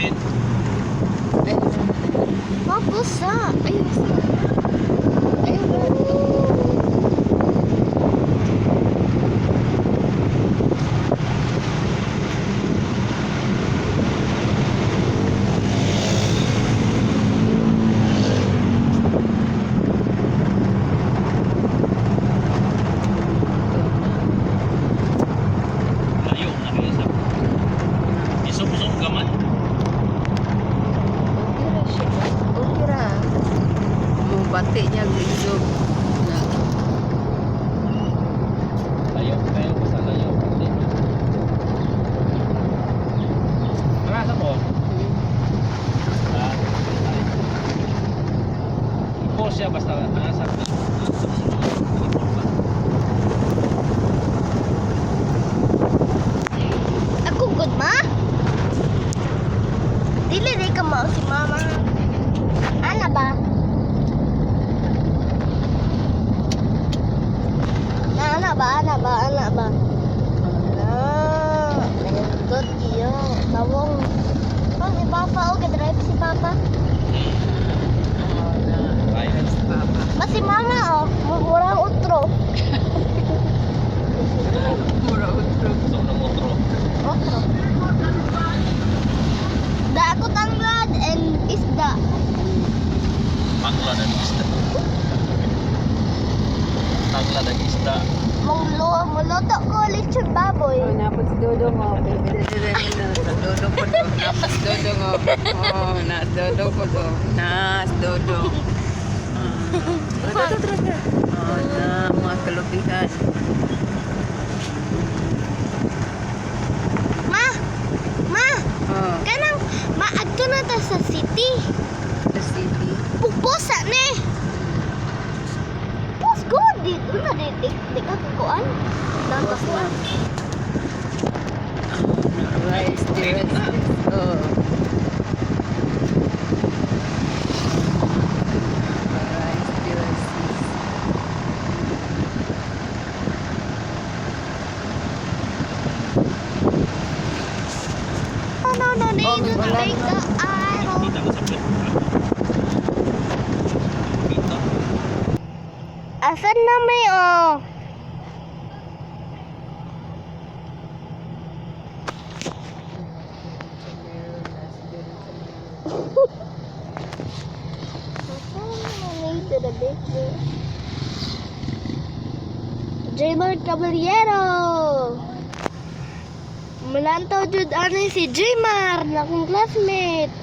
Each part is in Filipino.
Ben. Mabusa. Ayun sa. Ayun ba? Layo na kayo sa isog-isog gaman. Okay ra siya. Okay ra. Bati niya gisog. Layo kayo sa layo. Nasa po. Ipo siya basta nasa. Ako good ma? Dili di ka mao si mama. Ana ba? Ana ba? Ana ba? Ana ba? Ana. Good iyo. Tawong. Oh, si Papa. Oh, drive si Papa. Ayun. Mas si Mama, oh. Murang utro. Mura utro. Sobrang otro. Utro. Da ako tanglad and isda. Tangla dan isda. Tangla dan isda. Muluto ko lechon baboy. Oh, napos dodong oh. Dire na sa dodong ko do. Napos dodong oh. Oh, nas dodong ko do. Nas dodong. Oh, na mga kalupihan. Ma! Ma! Oh, Kanang maadto na ta sa city. the city. Pupusa ni. Pus ko di na di ka kuan. Nakakuan. Rice terraces. Oh. Rice terraces. No, di Oh, na wala tayo na. ka araw. Kita ka sa pet. Kita. Asan na may oh? Jaymar Caballero. Malantaw jud ani si Jaymar na akong classmate.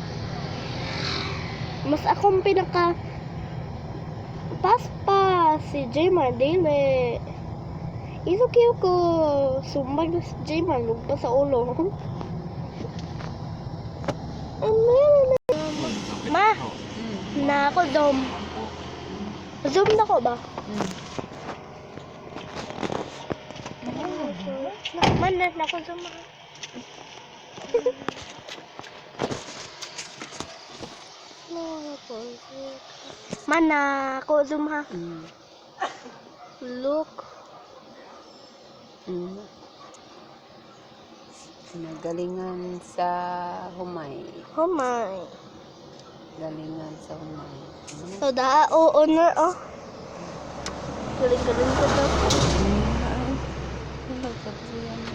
Mas akong pinaka paspas si Jaymar dili. Iso ko sumbag na si Jaymar lugpa sa ulo. Ma, na ako zoom. Zoom na ko ba? Man, na ako zoom. Man, na ako zoom ha. Look. Nagalingan sa Humay. Oh my. Galingan sa Humay. So, oo na, oh. Galing-galing ko daw. Ano ba yan?